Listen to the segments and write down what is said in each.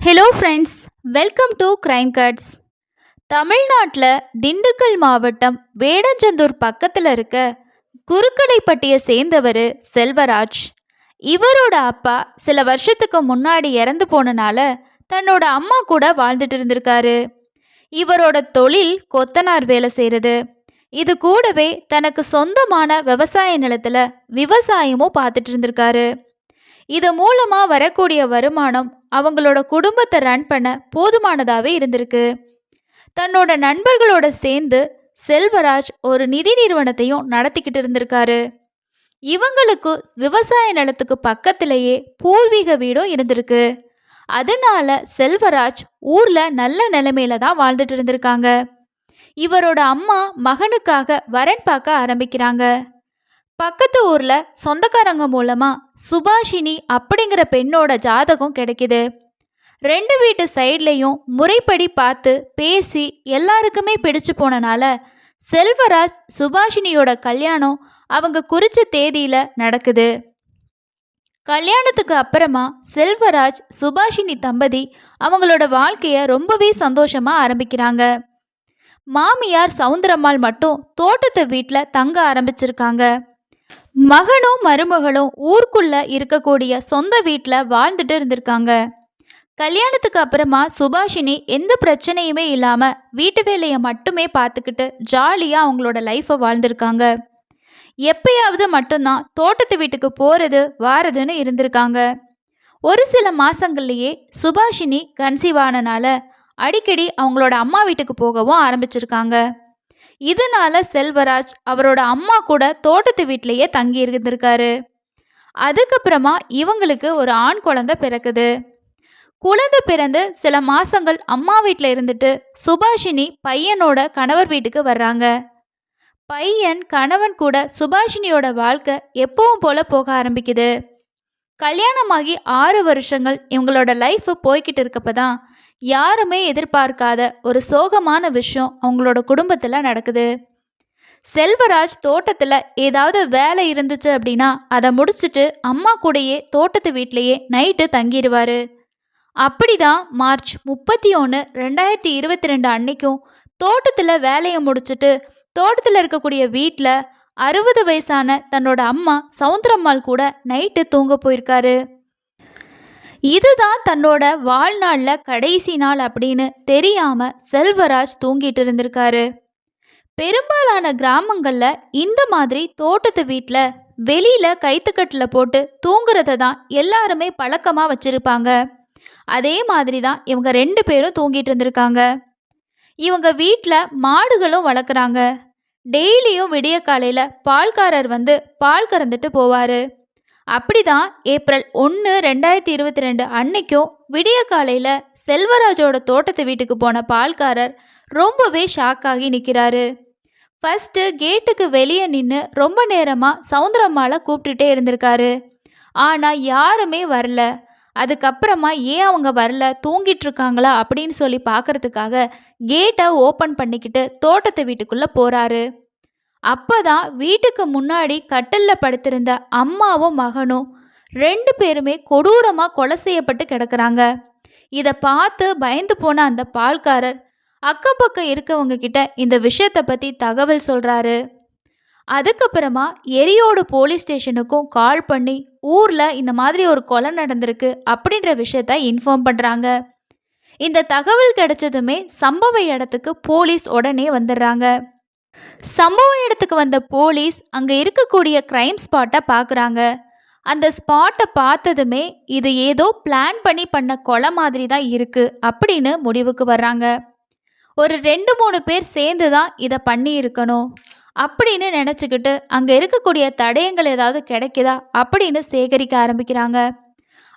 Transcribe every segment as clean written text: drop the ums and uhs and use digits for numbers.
Hello friends, welcome to crime cuts. தமிழ்நாட்டில் திண்டுக்கல் மாவட்டம் வேடஞ்சந்தூர் பக்கத்தில் இருக்க குருக்கடைப்பட்டியை சேர்ந்தவர் செல்வராஜ். இவரோட அப்பா சில வருஷத்துக்கு முன்னாடி இறந்து போனனால தன்னோட அம்மா கூட வாழ்ந்துட்டு இருந்திருக்காரு. இவரோட தொழில் கொத்தனார் வேலை செய்கிறது. இது கூடவே தனக்கு சொந்தமான விவசாய நிலத்தில் விவசாயமும் பார்த்துட்டு இருந்திருக்காரு. இது மூலமாக வரக்கூடிய வருமானம் அவங்களோட குடும்பத்தை ரன் பண்ண போதுமானதாகவே இருந்திருக்கு. தன்னோட நண்பர்களோட சேர்ந்து செல்வராஜ் ஒரு நிதி நிறுவனத்தையும் நடத்திக்கிட்டு இருந்திருக்காரு. இவங்களுக்கு விவசாய நிலத்துக்கு பக்கத்திலேயே பூர்வீக வீடும் இருந்திருக்கு. அதனால செல்வராஜ் ஊரில் நல்ல நிலைமையில தான் வாழ்ந்துட்டு இருந்திருக்காங்க. இவரோட அம்மா மகனுக்காக வரன் பார்க்க ஆரம்பிக்கிறாங்க. பக்கத்து ஊர்ல சொந்தக்காரங்க மூலமா சுபாஷினி அப்படிங்கிற பெண்ணோட ஜாதகம் கிடைக்குது. ரெண்டு வீட்டு சைட்லையும் முறைப்படி பார்த்து பேசி எல்லாருக்குமே பிடிச்சு போனனால செல்வராஜ் சுபாஷினியோட கல்யாணம் அவங்க குறிச்ச தேதியில நடக்குது. கல்யாணத்துக்கு அப்புறமா செல்வராஜ் சுபாஷினி தம்பதி அவங்களோட வாழ்க்கைய ரொம்பவே சந்தோஷமா ஆரம்பிக்கிறாங்க. மாமியார் சவுந்தரம்மாள் மட்டும் தோட்டத்து வீட்டில் தங்க ஆரம்பிச்சிருக்காங்க. மகனும் மருமகளும் ஊருக்குள்ள இருக்கக்கூடிய சொந்த வீட்டில் வாழ்ந்துட்டு இருந்திருக்காங்க. கல்யாணத்துக்கு அப்புறமா சுபாஷினி எந்த பிரச்சனையுமே இல்லாமல் வீட்டு வேலையை மட்டுமே பார்த்துக்கிட்டு ஜாலியாக அவங்களோட லைஃப்பை வாழ்ந்திருக்காங்க. எப்பயாவது மட்டும்தான் தோட்டத்து வீட்டுக்கு போகிறது வாரதுன்னு இருந்திருக்காங்க. ஒரு சில மாதங்கள்லேயே சுபாஷினி கன்சீவ் ஆனனால அடிக்கடி அவங்களோட அம்மா வீட்டுக்கு போகவும் ஆரம்பிச்சிருக்காங்க. இதனால செல்வராஜ் அவரோட அம்மா கூட தோட்டத்து வீட்டிலேயே தங்கி இருந்திருக்காரு. அதுக்கப்புறமா இவங்களுக்கு ஒரு ஆண் குழந்தை பிறக்குது. குழந்தை பிறந்து சில மாசங்கள் அம்மா வீட்டில் இருந்துட்டு சுபாஷினி பையனோட கணவர் வீட்டுக்கு வர்றாங்க. பையன் கணவன் கூட சுபாஷினியோட வாழ்க்கை எப்பவும் போல போக ஆரம்பிக்குது. கல்யாணமாகி 6 வருஷங்கள் இவங்களோட லைஃப் போய்கிட்டு இருக்கப்பதான் யாருமே எதிர்பார்க்காத ஒரு சோகமான விஷயம் அவங்களோட குடும்பத்தில் நடக்குது. செல்வராஜ் தோட்டத்தில் ஏதாவது வேலை இருந்துச்சு அப்படின்னா அதை முடிச்சுட்டு அம்மா கூடயே தோட்டத்து வீட்டிலையே நைட்டு தங்கிடுவார். அப்படிதான் மார்ச் 31, 2022 அன்னைக்கும் தோட்டத்தில் வேலையை முடிச்சுட்டு தோட்டத்தில் இருக்கக்கூடிய வீட்டில் 60 வயசான தன்னோட அம்மா சவுந்தரம்மாள் கூட நைட்டு தூங்க போயிருக்காரு. இதுதான் தன்னோட வாழ்நாளில் கடைசி நாள் அப்படின்னு தெரியாம செல்வராஜ் தூங்கிட்டு இருந்திருக்காரு. பெரும்பாலான கிராமங்களில் இந்த மாதிரி தோட்டத்து வீட்டில் வெளியில் கைத்துக்கட்டில் போட்டு தூங்குறத தான் எல்லாருமே பழக்கமாக வச்சுருப்பாங்க. அதே மாதிரி தான் இவங்க 2 பேரும் தூங்கிட்டு இருந்திருக்காங்க. இவங்க வீட்டில் மாடுகளும் வளர்க்குறாங்க. டெய்லியும் விடிய காலையில் பால்காரர் வந்து பால் கறந்துட்டு போவார். அப்படிதான் ஏப்ரல் 1, 2022 அன்னைக்கும் விடிய காலையில் செல்வராஜோட தோட்டத்து வீட்டுக்கு போன பால்காரர் ரொம்பவே ஷாக்காகி நிற்கிறாரு. ஃபஸ்ட்டு கேட்டுக்கு வெளியே நின்று ரொம்ப நேரமாக சவுந்தரம்மாளை கூப்பிட்டுட்டே இருந்திருக்காரு. ஆனால் யாருமே வரல. அதுக்கப்புறமா ஏன் அவங்க வரல, தூங்கிட்டு இருக்காங்களா அப்படின்னு சொல்லி பார்க்கறதுக்காக கேட்டை ஓப்பன் பண்ணிக்கிட்டு தோட்டத்து வீட்டுக்குள்ளே போகிறாரு. அப்போதான் வீட்டுக்கு முன்னாடி கட்டிலில் படுத்திருந்த அம்மாவும் மகனும் 2 பேருமே கொடூரமாக கொலை செய்யப்பட்டு கிடக்குறாங்க. இதை பார்த்து பயந்து போன அந்த பால்காரர் அக்கம் பக்கம் இருக்கவங்க கிட்ட இந்த விஷயத்தை பற்றி தகவல் சொல்கிறாரு. அதுக்கப்புறமா எரியோடு போலீஸ் ஸ்டேஷனுக்கும் கால் பண்ணி ஊரில் இந்த மாதிரி ஒரு கொலை நடந்திருக்கு அப்படின்ற விஷயத்த இன்ஃபார்ம் பண்ணுறாங்க. இந்த தகவல் கிடைச்சதுமே சம்பவ இடத்துக்கு போலீஸ் உடனே வந்துடுறாங்க. சம்பவ இடத்துக்கு வந்த போலீஸ் அங்கே இருக்கக்கூடிய கிரைம் ஸ்பாட்டை பார்க்குறாங்க. அந்த ஸ்பாட்டை பார்த்ததுமே இது ஏதோ பிளான் பண்ண கொலை மாதிரி தான் இருக்குது அப்படின்னு முடிவுக்கு வர்றாங்க. ஒரு 2-3 பேர் சேர்ந்து தான் இதை பண்ணி இருக்கணும் அப்படின்னு நினச்சிக்கிட்டு அங்கே இருக்கக்கூடிய தடயங்கள் ஏதாவது கிடைக்குதா அப்படின்னு சேகரிக்க ஆரம்பிக்கிறாங்க.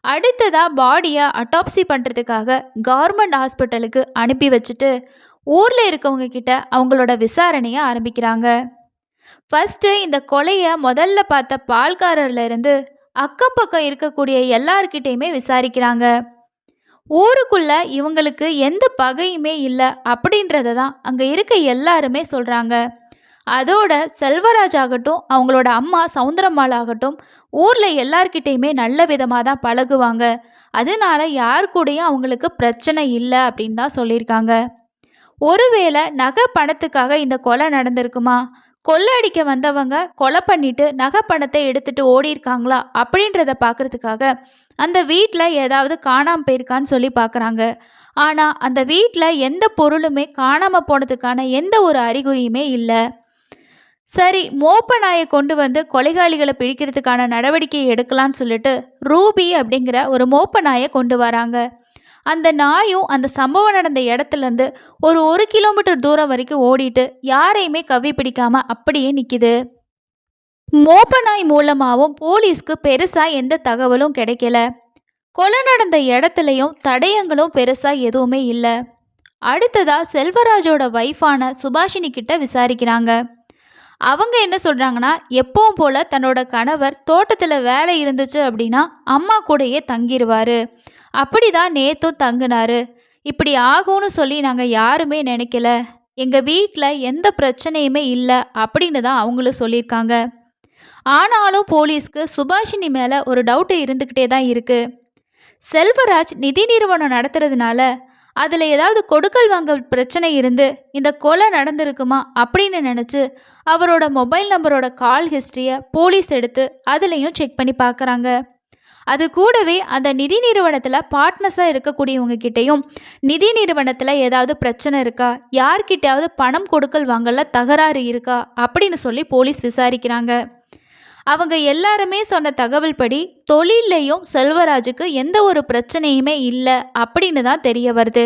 அடுத்ததாக பாடியை அட்டாப்சி பண்ணுறதுக்காக கவர்மெண்ட் ஹாஸ்பிட்டலுக்கு அனுப்பி வச்சுட்டு ஊரில் இருக்கவங்க கிட்ட அவங்களோட விசாரணையை ஆரம்பிக்கிறாங்க. ஃபஸ்ட்டு இந்த கொலையை முதல்ல பார்த்த பால்காரர்லேருந்து அக்கம் பக்கம் இருக்கக்கூடிய எல்லார்கிட்டையுமே விசாரிக்கிறாங்க. ஊருக்குள்ள இவங்களுக்கு எந்த பகையுமே இல்லை அப்படின்றத தான் அங்கே இருக்க எல்லாருமே சொல்கிறாங்க. அதோட செல்வராஜ் ஆகட்டும், அவங்களோட அம்மா சவுந்தரம்மாள் ஆகட்டும், ஊர்ல எல்லார்கிட்டயுமே நல்ல விதமாக தான் பழகுவாங்க. அதனால யார் கூடயும் அவங்களுக்கு பிரச்சனை இல்லை அப்படின்னு தான் சொல்லியிருக்காங்க. ஒருவேளை நகை பணத்துக்காக இந்த கொலை நடந்திருக்குமா? கொள்ளடிக்க வந்தவங்க கொலை பண்ணிட்டு நகை பணத்தை எடுத்துட்டு ஓடிருக்காங்களா அப்படின்றத பார்க்கறதுக்காக அந்த வீட்டில் ஏதாவது காணாமல் போயிருக்கான்னு சொல்லி பார்க்குறாங்க. ஆனால் அந்த வீட்டில் எந்த பொருளுமே காணாமல் போனதுக்கான எந்த ஒரு அறிகுறியுமே இல்லை. சரி, மோப்ப நாயை கொண்டு வந்து கொலைகாளிகளை பிடிக்கிறதுக்கான நடவடிக்கையை எடுக்கலான்னு சொல்லிட்டு ரூபி அப்படிங்கிற ஒரு மோப்ப நாயை கொண்டு வராங்க. அந்த நாயும் அந்த சம்பவம் நடந்த இடத்துலேருந்து ஒரு கிலோமீட்டர் தூரம் வரைக்கும் ஓடிட்டு யாரையுமே கவ்வி பிடிக்காம அப்படியே நிற்கிது. மோப்ப நாய் மூலமாகவும் போலீஸ்க்கு பெருசாக எந்த தகவலும் கிடைக்கல. கொலை நடந்த இடத்துலையும் தடயங்களும் பெருசாக எதுவுமே இல்லை. அடுத்ததா செல்வராஜோட வைஃபான சுபாஷினி கிட்ட விசாரிக்கிறாங்க. அவங்க என்ன சொல்கிறாங்கன்னா, எப்பவும் போல் தன்னோட கணவர் தோட்டத்தில் வேலை இருந்துச்சு அப்படின்னா அம்மா கூடயே தங்கிடுவார். அப்படி தான் நேற்றும் தங்கினார். இப்படி ஆகும்னு சொல்லி நாங்கள் யாருமே நினைக்கல. எங்கள் வீட்டில் எந்த பிரச்சனையுமே இல்லை அப்படின்னு தான் அவங்களும் சொல்லியிருக்காங்க. ஆனாலும் போலீஸ்க்கு சுபாஷினி மேலே ஒரு டவுட்டு இருந்துக்கிட்டே தான் இருக்குது. செல்வராஜ் நிதி நிறுவனம் நடத்துறதுனால அதில் ஏதாவது கொடுக்கல் வாங்கல் பிரச்சனை இருந்து இந்த கொலை நடந்திருக்குமா அப்படின்னு நினச்சி அவரோட மொபைல் நம்பரோட கால் ஹிஸ்ட்ரியை போலீஸ் எடுத்து அதுலேயும் செக் பண்ணி பார்க்குறாங்க. அது கூடவே அந்த நிதி நிறுவனத்தில் பார்ட்னர்ஸாக இருக்கக்கூடியவங்க கிட்டேயும் நிதி நிறுவனத்தில் ஏதாவது பிரச்சனை இருக்கா, யார்கிட்டையாவது பணம் கொடுக்கல் வாங்கல தகராறு இருக்கா அப்படின்னு சொல்லி போலீஸ் விசாரிக்கிறாங்க. அவங்க எல்லாருமே சொன்ன தகவல் படி தொழிலையும் செல்வராஜுக்கு எந்த ஒரு பிரச்சனையுமே இல்லை அப்படின்னு தான் தெரிய வருது.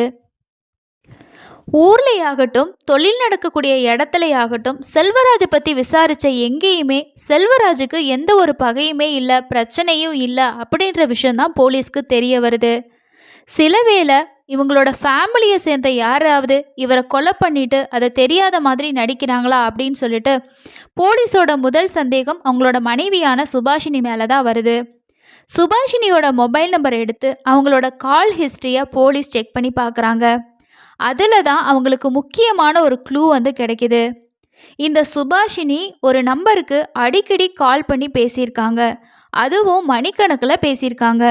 ஊர்லையாகட்டும், தொழில் நடக்கக்கூடிய இடத்துலையாகட்டும் செல்வராஜை பற்றி விசாரித்த எங்கேயுமே செல்வராஜுக்கு எந்த ஒரு பகையுமே இல்லை, பிரச்சனையும் இல்லை அப்படின்ற விஷயந்தான் போலீஸ்க்கு தெரிய வருது. சில வேளை இவங்களோட ஃபேமிலியை சேர்ந்த யாராவது இவரை கொலை பண்ணிட்டு அதை தெரியாத மாதிரி நடிக்கிறாங்களா அப்படின்னு சொல்லிட்டு போலீஸோட முதல் சந்தேகம் அவங்களோட மனைவியான சுபாஷினி மேலே தான் வருது. சுபாஷினியோட மொபைல் நம்பர் எடுத்து அவங்களோட கால் ஹிஸ்ட்ரியை போலீஸ் செக் பண்ணி பார்க்குறாங்க. அதில் தான் அவங்களுக்கு முக்கியமான ஒரு க்ளூ வந்து கிடைக்கிது. இந்த சுபாஷினி ஒரு நம்பருக்கு அடிக்கடி கால் பண்ணி பேசியிருக்காங்க, அதுவும் மணிக்கணக்கில் பேசியிருக்காங்க.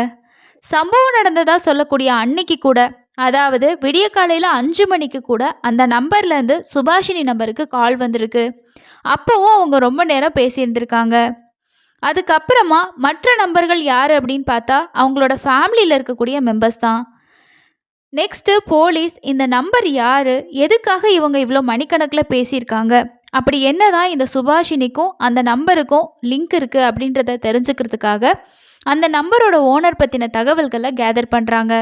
சம்பவம் நடந்ததாக சொல்லக்கூடிய அன்னைக்கு கூட, அதாவது விடிய காலையில் 5 மணிக்கு கூட அந்த நம்பர்லேருந்து சுபாஷினி நம்பருக்கு கால் வந்திருக்கு. அப்போவும் அவங்க ரொம்ப நேரம் பேசியிருந்திருக்காங்க. அதுக்கப்புறமா மற்ற நம்பர்கள் யார் அப்படின்னு பார்த்தா அவங்களோட ஃபேமிலியில் இருக்கக்கூடிய மெம்பர்ஸ் தான். நெக்ஸ்ட்டு போலீஸ் இந்த நம்பர் யார், எதுக்காக இவங்க இவ்வளோ மணிக்கணக்கில் பேசியிருக்காங்க, அப்படி என்ன தான் இந்த சுபாஷினிக்கும் அந்த நம்பருக்கும் லிங்க் இருக்குது அப்படின்றத தெரிஞ்சுக்கிறதுக்காக அந்த நம்பரோட ஓனர் பற்றின தகவல்களை கேதர் பண்ணுறாங்க.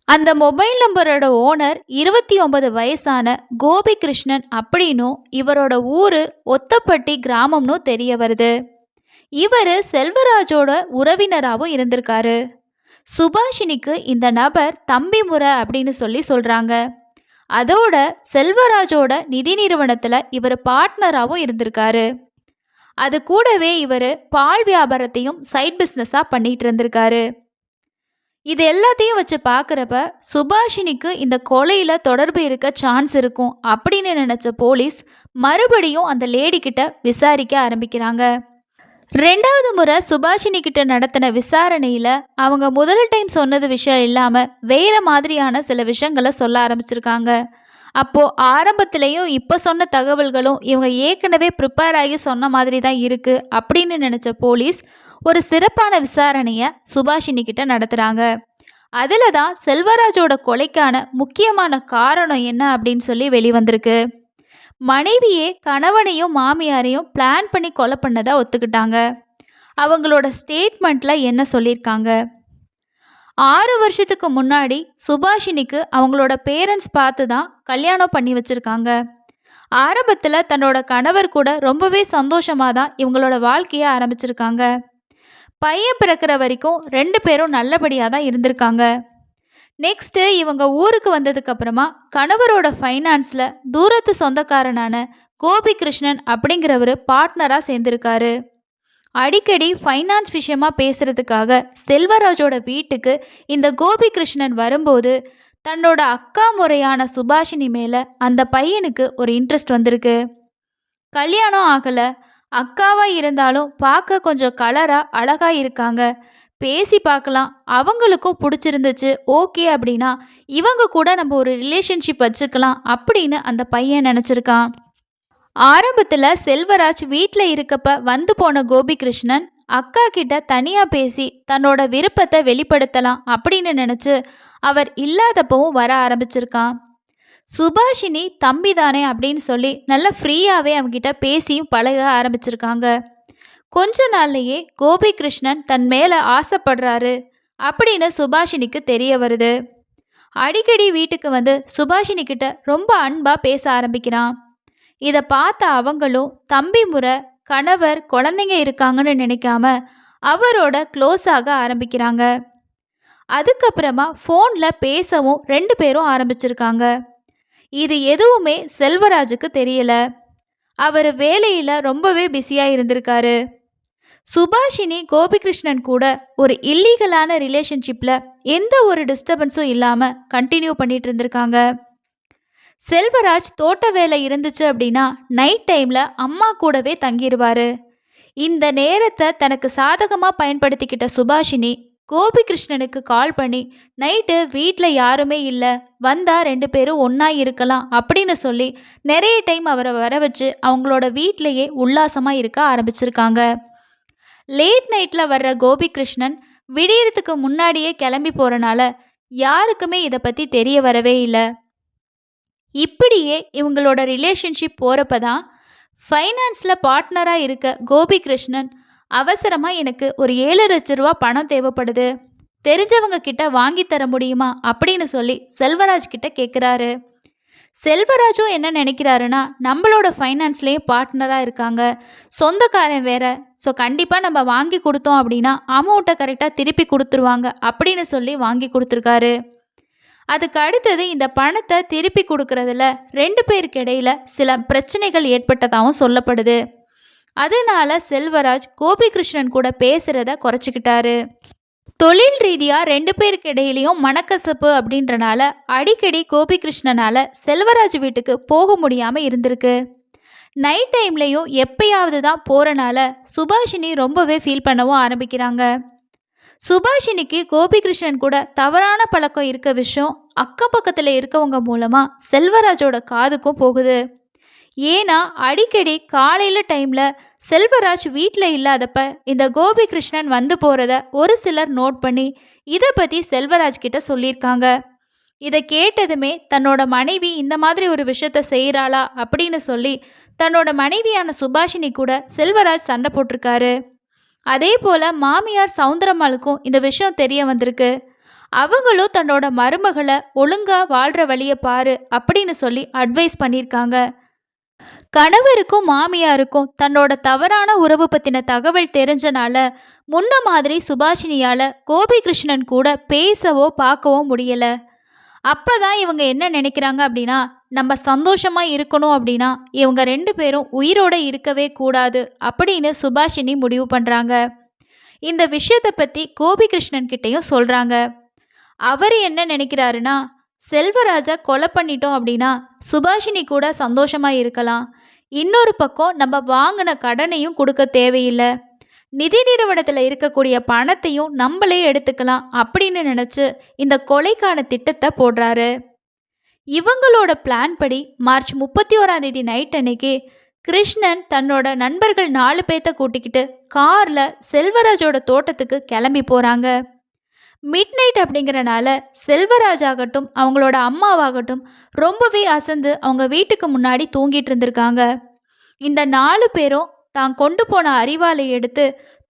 அந்த மொபைல் நம்பரோட ஓனர் 29 வயசான கோபி கிருஷ்ணன் அப்படின்னும் இவரோட ஊர் ஒத்தப்பட்டி கிராமம்னு தெரிய வருது. இவர் செல்வராஜோட உறவினராகவும் இருந்திருக்காரு. சுபாஷினிக்கு இந்த நபர் தம்பி முறை அப்படின்னு சொல்கிறாங்க. அதோட செல்வராஜோட நிதி நிறுவனத்தில் இவர் பார்ட்னராகவும் இருந்திருக்காரு. அது கூடவே இவர் பால் வியாபாரத்தையும் சைட் பிஸ்னஸாக பண்ணிகிட்டு இருந்திருக்காரு. இது எல்லாத்தையும் வச்சு பார்க்குறப்ப சுபாஷினிக்கு இந்த கொலையில் தொடர்பு இருக்க சான்ஸ் இருக்கும் அப்படின்னு நினச்ச போலீஸ் மறுபடியும் அந்த லேடி கிட்ட விசாரிக்க ஆரம்பிக்கிறாங்க. 2வது முறை சுபாஷினி கிட்ட நடத்தின விசாரணையில் அவங்க முதல் டைம் சொன்னது விஷயம் இல்லாமல் வேறு மாதிரியான சில விஷயங்களை சொல்ல ஆரம்பிச்சிருக்காங்க. அப்போது ஆரம்பத்திலையும் இப்போ சொன்ன தகவல்களும் இவங்க ஏற்கனவே ப்ரிப்பேர் ஆகி சொன்ன மாதிரி தான் இருக்குது அப்படின்னு நினச்ச போலீஸ் ஒரு சிறப்பான விசாரணையை சுபாஷினி கிட்ட நடத்துகிறாங்க. அதில் தான் செல்வராஜோட கொலைக்கான முக்கியமான காரணம் என்ன அப்படின்னு சொல்லி வெளிவந்திருக்கு. மனைவியே கணவனையும் மாமியாரையும் பிளான் பண்ணி கொலை பண்ணதை ஒத்துக்கிட்டாங்க. அவங்களோட ஸ்டேட்மெண்ட்டில் என்ன சொல்லியிருக்காங்க, 6 வருஷத்துக்கு முன்னாடி சுபாஷினிக்கு அவங்களோட பேரண்ட்ஸ் பார்த்து தான் கல்யாணம் பண்ணி வச்சுருக்காங்க. ஆரம்பத்தில் தன்னோட கணவர் கூட ரொம்பவே சந்தோஷமாக தான் இவங்களோட வாழ்க்கையை ஆரம்பிச்சிருக்காங்க. பையன் பிறக்கிற வரைக்கும் 2 பேரும் நல்லபடியாக தான் இருந்திருக்காங்க. நெக்ஸ்ட்டு இவங்க ஊருக்கு வந்ததுக்கப்புறமா கணவரோட ஃபைனான்ஸில் தூரத்து சொந்தக்காரனான கோபி கிருஷ்ணன் அப்படிங்கிறவர் பார்ட்னராக சேர்ந்துருக்காரு. அடிக்கடி ஃபைனான்ஸ் விஷயமாக பேசுகிறதுக்காக செல்வராஜோட வீட்டுக்கு இந்த கோபி கிருஷ்ணன் வரும்போது தன்னோட அக்கா முறையான சுபாஷினி மேலே அந்த பையனுக்கு ஒரு இன்ட்ரெஸ்ட் வந்திருக்கு. கல்யாணம் ஆகல, அக்காவா இருந்தாலும் பார்க்க கொஞ்சம் கலரா அழகா இருக்காங்க, பேசி பார்க்கலாம், அவங்களுக்கும் பிடிச்சிருந்துச்சு, ஓகே அப்படின்னா இவங்க கூட நம்ம ஒரு ரிலேஷன்ஷிப் வச்சுக்கலாம் அப்படின்னு அந்த பையன் நினச்சிருக்கான். ஆரம்பத்தில் செல்வராஜ் வீட்டில் இருக்கப்ப வந்து போன கோபிகிருஷ்ணன் அக்கா கிட்ட தனியாக பேசி தன்னோட விருப்பத்தை வெளிப்படுத்தலாம் அப்படின்னு நினச்சி அவர் இல்லாதப்பவும் வர ஆரம்பிச்சிருக்கான். சுபாஷினி தம்பி தானே அப்படின்னு சொல்லி நல்லா ஃப்ரீயாகவே அவங்ககிட்ட பேசியும் பழக ஆரம்பிச்சிருக்காங்க. கொஞ்ச நாள்லையே கோபிகிருஷ்ணன் தன் மேலே ஆசைப்படுறாரு அப்படின்னு சுபாஷினிக்கு தெரிய வருது. அடிக்கடி வீட்டுக்கு வந்து சுபாஷினி கிட்ட ரொம்ப அன்பாக பேச ஆரம்பிக்கிறான். இதை பார்த்த அவங்களும் தம்பி முறை கணவர் குழந்தைங்க இருக்காங்கன்னு நினைக்காம அவரோட க்ளோஸ் ஆக ஆரம்பிக்கிறாங்க. அதுக்கப்புறமா ஃபோனில் பேசவும் 2 பேரும் ஆரம்பிச்சிருக்காங்க. இது எதுவுமே செல்வராஜுக்கு தெரியல. அவர் வேலையில் ரொம்பவே பிஸியாக இருந்திருக்காரு. சுபாஷினி கோபிகிருஷ்ணன் கூட ஒரு இல்லீகலான ரிலேஷன்ஷிப்பில் எந்த ஒரு டிஸ்டர்பன்ஸும் இல்லாமல் கண்டினியூ பண்ணிட்டு இருந்திருக்காங்க. செல்வராஜ் தோட்ட வேலை இருந்துச்சு அப்படின்னா நைட் டைமில் அம்மா கூடவே தங்கிடுவார். இந்த நேரத்தை தனக்கு சாதகமாக பயன்படுத்திக்கிட்ட சுபாஷினி கோபிகிருஷ்ணனுக்கு கால் பண்ணி நைட்டு வீட்டில் யாருமே இல்லை, வந்தால் 2 பேரும் ஒன்றா இருக்கலாம் அப்படின்னு சொல்லி நிறைய டைம் அவரை வர வச்சு அவங்களோட வீட்டிலையே உல்லாசமாக இருக்க ஆரம்பிச்சிருக்காங்க. லேட் நைட்டில் வர்ற கோபிகிருஷ்ணன் விடியறதுக்கு முன்னாடியே கிளம்பி போகிறனால யாருக்குமே இதை பற்றி தெரிய வரவே இல்லை. இப்படியே இவங்களோட ரிலேஷன்ஷிப் போகிறப்ப தான் ஃபைனான்ஸில் பார்ட்னராக இருக்க கோபிகிருஷ்ணன் அவசரமாக எனக்கு ஒரு 7 லட்ச ரூபா பணம் தேவைப்படுது, தெரிஞ்சவங்க கிட்ட வாங்கி தர முடியுமா அப்படின்னு சொல்லி செல்வராஜ் கிட்ட கேட்குறாரு. செல்வராஜும் என்ன நினைக்கிறாருன்னா, நம்மளோட ஃபைனான்ஸ்லேயும் பார்ட்னராக இருக்காங்க, சொந்தக்காரன் வேற, ஸோ கண்டிப்பாக நம்ம வாங்கி கொடுத்தோம் அப்படின்னா அமௌண்ட்டை கரெக்டாக திருப்பி கொடுத்துருவாங்க அப்படின்னு சொல்லி வாங்கி கொடுத்துருக்காரு. அதுக்கு அடுத்தது இந்த பணத்தை திருப்பி கொடுக்கறதுல 2 பேருக்கு இடையில சில பிரச்சனைகள் ஏற்பட்டதாகவும் சொல்லப்படுது. அதனால செல்வராஜ் கோபிகிருஷ்ணன் கூட பேசுகிறத குறைச்சிக்கிட்டாரு. தொழில் ரீதியாக 2 பேருக்கு இடையிலையும் மனக்கசப்பு அப்படின்றனால அடிக்கடி கோபிகிருஷ்ணனால் செல்வராஜ் வீட்டுக்கு போக முடியாமல் இருந்திருக்கு. நைட் டைம்லையும் எப்பயாவது தான் போகிறனால சுபாஷினி ரொம்பவே ஃபீல் பண்ணவும் ஆரம்பிக்கிறாங்க. சுபாஷினிக்கு கோபிகிருஷ்ணன் கூட தவறான பழக்கம் இருக்க விஷயம் அக்கம் பக்கத்தில் இருக்கவங்க மூலமாக செல்வராஜோட காதுக்கும் போகுது. ஏன்னா அடிக்கடி காலையில் டைமில் செல்வராஜ் வீட்டில் இல்லாதப்ப இந்த கோபிகிருஷ்ணன் வந்து போகிறத ஒரு சிலர் நோட் பண்ணி இதை பற்றி செல்வராஜ் கிட்ட சொல்லியிருக்காங்க. இதை கேட்டதுமே தன்னோட மனைவி இந்த மாதிரி ஒரு விஷயத்த செய்கிறாளா அப்படின்னு சொல்லி தன்னோட மனைவியான சுபாஷினி கூட செல்வராஜ் சண்டை போட்டிருக்காரு. அதே போல் மாமியார் சவுந்தரம்மாளுக்கும் இந்த விஷயம் தெரிய வந்திருக்கு. அவங்களும் தன்னோட மருமகளை ஒழுங்காக வாழ்கிற வழியை பாரு அப்படின்னு சொல்லி அட்வைஸ் பண்ணியிருக்காங்க. கணவருக்கும் மாமியாருக்கும் தன்னோட தவறான உறவு பற்றின தகவல் தெரிஞ்சனால முன்ன மாதிரி சுபாஷினியால் கோபிகிருஷ்ணன் கூட பேசவோ பார்க்கவோ முடியலை. அப்போ தான் இவங்க என்ன நினைக்கிறாங்க அப்படின்னா, நம்ம சந்தோஷமாக இருக்கணும் அப்படின்னா இவங்க 2 பேரும் உயிரோடு இருக்கவே கூடாது அப்படின்னு சுபாஷினி முடிவு பண்ணுறாங்க. இந்த விஷயத்தை பற்றி கோபிகிருஷ்ணன் கிட்டேயும் சொல்கிறாங்க. அவர் என்ன நினைக்கிறாருன்னா, செல்வராஜை கொலை பண்ணிட்டோம் அப்படின்னா சுபாஷினி கூட சந்தோஷமாக இருக்கலாம், இன்னொரு பக்கம் நம்ம வாங்கின கடனையும் கொடுக்க தேவையில்லை, நிதி நிறுவனத்தில் இருக்கக்கூடிய பணத்தையும் நம்மளே எடுத்துக்கலாம் அப்படின்னு நினச்சி இந்த கொலைக்கான திட்டத்தை போடுறாரு. இவங்களோட பிளான் படி மார்ச் 31 நைட் அன்னைக்கு கிருஷ்ணன் தன்னோட நண்பர்கள் 4 பேர்த்த கூட்டிக்கிட்டு காரில் செல்வராஜோட தோட்டத்துக்கு கிளம்பி போகிறாங்க. மிட் நைட் அப்படிங்கிறனால செல்வராஜ் ஆகட்டும் அவங்களோட அம்மாவாகட்டும் ரொம்பவே அசந்து அவங்க வீட்டுக்கு முன்னாடி தூங்கிட்டு இருந்திருக்காங்க. இந்த 4 பேரும் தான் கொண்டு போன அரிவாளை எடுத்து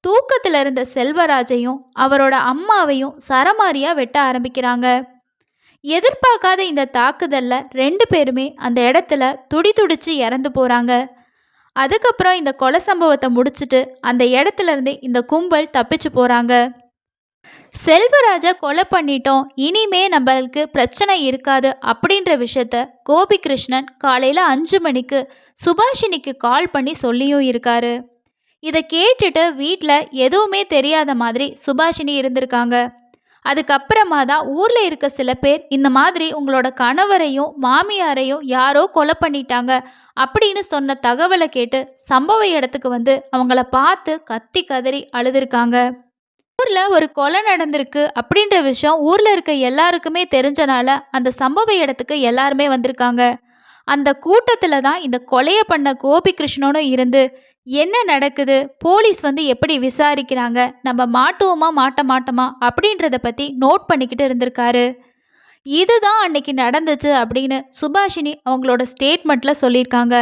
தூக்கத்தில் இருந்த செல்வராஜையும் அவரோட அம்மாவையும் சரமாரியாக வெட்ட ஆரம்பிக்கிறாங்க. எதிர்பார்க்காத இந்த தாக்குதலில் 2 பேருமே அந்த இடத்துல துடிச்சு இறந்து போகிறாங்க. அதுக்கப்புறம் இந்த கொலை சம்பவத்தை முடிச்சுட்டு அந்த இடத்துல இருந்து இந்த கும்பல் தப்பிச்சு போகிறாங்க. செல்வராஜை கொலை பண்ணிட்டோம், இனிமே நம்மளுக்கு பிரச்சனை இருக்காது அப்படின்ற விஷயத்த கோபிகிருஷ்ணன் காலையில் 5 மணிக்கு சுபாஷினிக்கு கால் பண்ணி சொல்லியும் இருக்காரு. இதை கேட்டுட்டு வீட்டில் எதுவுமே தெரியாத மாதிரி சுபாஷினி இருந்திருக்காங்க. அதுக்கப்புறமா தான் ஊரில் இருக்க சில பேர் இந்த மாதிரி உங்களோட கணவரையும் மாமியாரையும் யாரோ கொலை பண்ணிட்டாங்க அப்படின்னு சொன்ன தகவலை கேட்டு சம்பவ இடத்துக்கு வந்து அவங்கள பார்த்து கத்தி கதறி அழுதுருக்காங்க. ஊரில் ஒரு கொலை நடந்திருக்கு அப்படின்ற விஷயம் ஊரில் இருக்க எல்லாருக்குமே தெரிஞ்சனால அந்த சம்பவ இடத்துக்கு எல்லாருமே வந்திருக்காங்க. அந்த கூட்டத்தில் தான் இந்த கொலையை பண்ண கோபிகிருஷ்ணனும் இருந்து என்ன நடக்குது, போலீஸ் வந்து எப்படி விசாரிக்கிறாங்க, நம்ம மாட்டுவோமா மாட்ட மாட்டோமா அப்படின்றத பற்றி நோட் பண்ணிக்கிட்டு இருந்திருக்காரு. இதுதான் அன்னைக்கு நடந்துச்சு அப்படின்னு சுபாஷினி அவங்களோட ஸ்டேட்மெண்ட்டில் சொல்லியிருக்காங்க.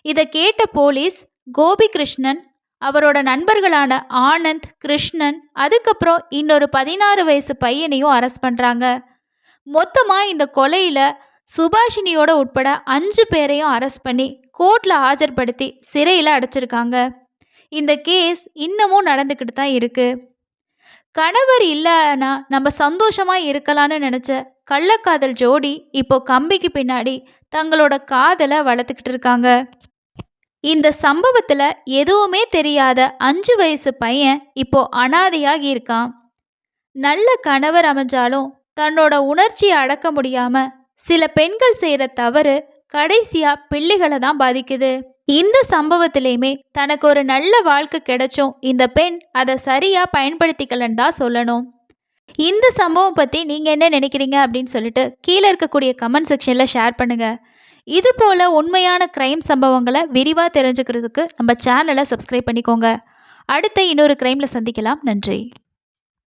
இதை கேட்ட போலீஸ் கோபிகிருஷ்ணன், அவரோட நண்பர்களான ஆனந்த், கிருஷ்ணன், அதுக்கப்புறம் இன்னொரு 16 வயசு பையனையும் அரெஸ்ட் பண்ணுறாங்க. மொத்தமாக இந்த கொலையில் சுபாஷினியோட உட்பட 5 பேரையும் அரெஸ்ட் பண்ணி கோர்ட்டில் ஆஜர்படுத்தி சிறையில் அடைச்சிருக்காங்க. இந்த கேஸ் இன்னமும் நடந்துக்கிட்டு தான் இருக்குது. கணவர் இல்லைன்னா நம்ம சந்தோஷமாக இருக்கலான்னு நினச்ச கள்ளக்காதல் ஜோடி இப்போ கம்பிக்கு பின்னாடி தங்களோட காதலை வளர்த்துக்கிட்டு இருக்காங்க. இந்த சம்பவத்தில் எதுவுமே தெரியாத 5 வயசு பையன் இப்போ அனாதையாகி இருக்கான். நல்ல கணவர் அமைஞ்சாலும் தன்னோட உணர்ச்சியை அடக்க முடியாமல் சில பெண்கள் செய்கிற தவறு கடைசியாக பிள்ளைகளை தான் பாதிக்குது. இந்த சம்பவத்திலையுமே தனக்கு ஒரு நல்ல வாழ்க்கை கிடைச்சும் இந்த பெண் அதை சரியாக பயன்படுத்திக்கலன்னு தான் சொல்லணும். இந்த சம்பவம் பற்றி நீங்கள் என்ன நினைக்கிறீங்க அப்படின்னு சொல்லிட்டு கீழே இருக்கக்கூடிய கமெண்ட் செக்ஷனில் ஷேர் பண்ணுங்கள். இது போல் உண்மையான க்ரைம் சம்பவங்களை விரிவாக தெரிஞ்சுக்கிறதுக்கு நம்ம சேனலை சப்ஸ்கிரைப் பண்ணிக்கோங்க. அடுத்த இன்னொரு க்ரைமில் சந்திக்கலாம். நன்றி.